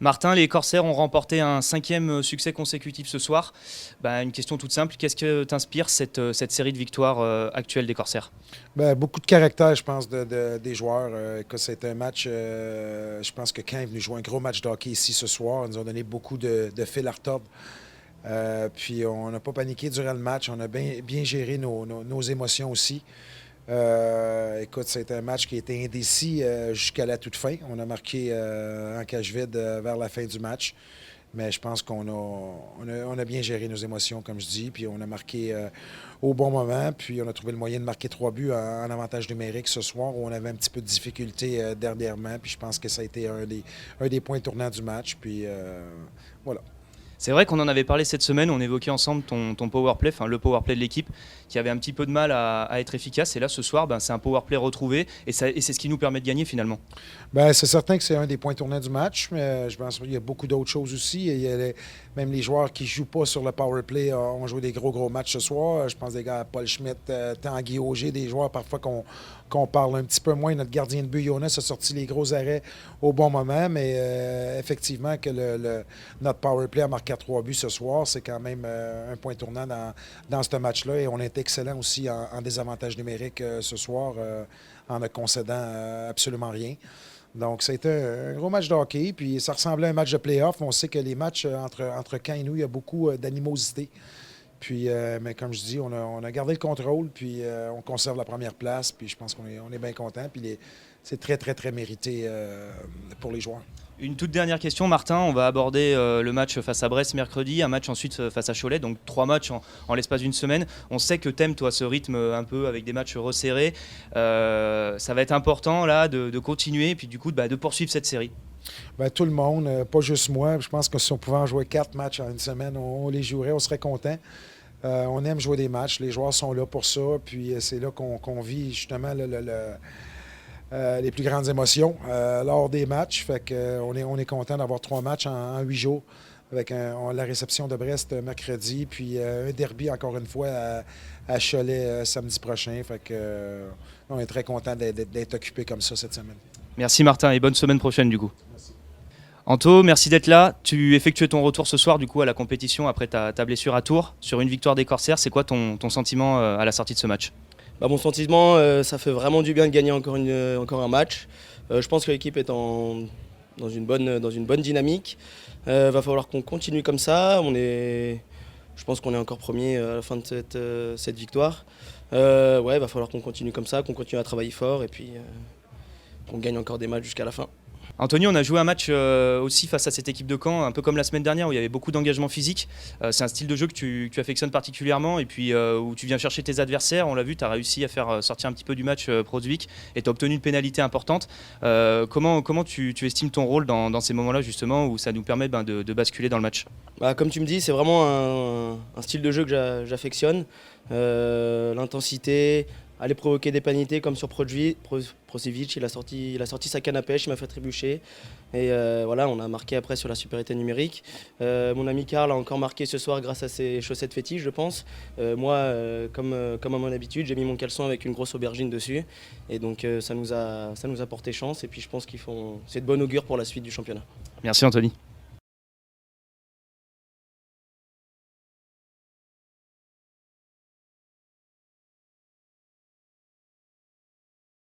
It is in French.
Martin, les Corsaires ont remporté un 5e succès consécutif ce soir. Une question toute simple, qu'est-ce que t'inspire cette série de victoires actuelle des Corsaires? Beaucoup de caractère, je pense, des joueurs. Que c'est un match, je pense que Caen est venu jouer un gros match de hockey ici ce soir. Ils nous ont donné beaucoup de fil à retordre. Puis on n'a pas paniqué durant le match. On a bien géré nos émotions aussi. Écoute, c'est un match qui a été indécis jusqu'à la toute fin. On a marqué en cage vide vers la fin du match. Mais je pense qu'on a bien géré nos émotions, comme je dis, puis on a marqué au bon moment, puis on a trouvé le moyen de marquer 3 buts en avantage numérique ce soir, où on avait un petit peu de difficulté dernièrement, puis je pense que ça a été un des points tournants du match, puis voilà. C'est vrai qu'on en avait parlé cette semaine, on évoquait ensemble ton power play, enfin le power play de l'équipe, qui avait un petit peu de mal à être efficace. Et là, ce soir, c'est un power play retrouvé et c'est ce qui nous permet de gagner finalement. C'est certain que c'est un des points tournants du match, mais je pense qu'il y a beaucoup d'autres choses aussi. Même les joueurs qui ne jouent pas sur le power play ont joué des gros matchs ce soir. Je pense des gars Paul Schmitt, Tanguy Auger, des joueurs parfois qu'on parle un petit peu moins. Notre gardien de but, Jonas, a sorti les gros arrêts au bon moment, mais effectivement que notre power play a marqué 3 buts ce soir, c'est quand même un point tournant dans ce match-là. Et on est excellent aussi en désavantage numérique ce soir, en ne concédant absolument rien. Donc, c'était un gros match de hockey, puis ça ressemblait à un match de play-off. On sait que les matchs entre Caen et nous, il y a beaucoup d'animosité. Puis, mais comme je dis, on a gardé le contrôle, puis on conserve la première place, puis je pense qu'on est bien content. Puis c'est très mérité pour les joueurs. Une toute dernière question, Martin. On va aborder le match face à Brest mercredi, un match ensuite face à Cholet, donc 3 matchs en l'espace d'une semaine. On sait que t'aimes, toi, ce rythme un peu avec des matchs resserrés. Ça va être important là de continuer et puis du coup de poursuivre cette série. Tout le monde, pas juste moi. Je pense que si on pouvait en jouer 4 matchs en une semaine, on les jouerait, on serait content. On aime jouer des matchs, les joueurs sont là pour ça, puis c'est là qu'on vit justement les plus grandes émotions lors des matchs. Fait que, on est content d'avoir 3 matchs en 8 jours avec la réception de Brest mercredi, puis un derby encore une fois à Cholet samedi prochain. Fait que, on est très content d'être occupé comme ça cette semaine. Merci Martin et bonne semaine prochaine du coup. Merci. Anto, merci d'être là. Tu effectuais ton retour ce soir du coup à la compétition après ta blessure à Tours sur une victoire des Corsaires. C'est quoi ton sentiment à la sortie de ce match? Mon sentiment, ça fait vraiment du bien de gagner encore un match. Je pense que l'équipe est dans une bonne dynamique. Va falloir qu'on continue comme ça. Je pense qu'on est encore premier à la fin de cette victoire. Va falloir qu'on continue comme ça, qu'on continue à travailler fort et puis qu'on gagne encore des matchs jusqu'à la fin. Anthony, on a joué un match aussi face à cette équipe de Caen, un peu comme la semaine dernière où il y avait beaucoup d'engagement physique. C'est un style de jeu que tu affectionnes particulièrement et puis où tu viens chercher tes adversaires. On l'a vu, tu as réussi à faire sortir un petit peu du match Prosvik et tu as obtenu une pénalité importante. Comment tu estimes ton rôle dans ces moments-là justement où ça nous permet de basculer dans le match? Comme tu me dis, c'est vraiment un style de jeu que j'affectionne. L'intensité, aller provoquer des pénalités comme sur Prosevic, il a sorti sa canne à pêche, il m'a fait trébucher. Et on a marqué après sur la supériorité numérique. Mon ami Karl a encore marqué ce soir grâce à ses chaussettes fétiches, je pense. Moi, comme à mon habitude, j'ai mis mon caleçon avec une grosse aubergine dessus. Et donc ça nous a porté chance. Et puis je pense c'est de bon augure pour la suite du championnat. Merci Anthony.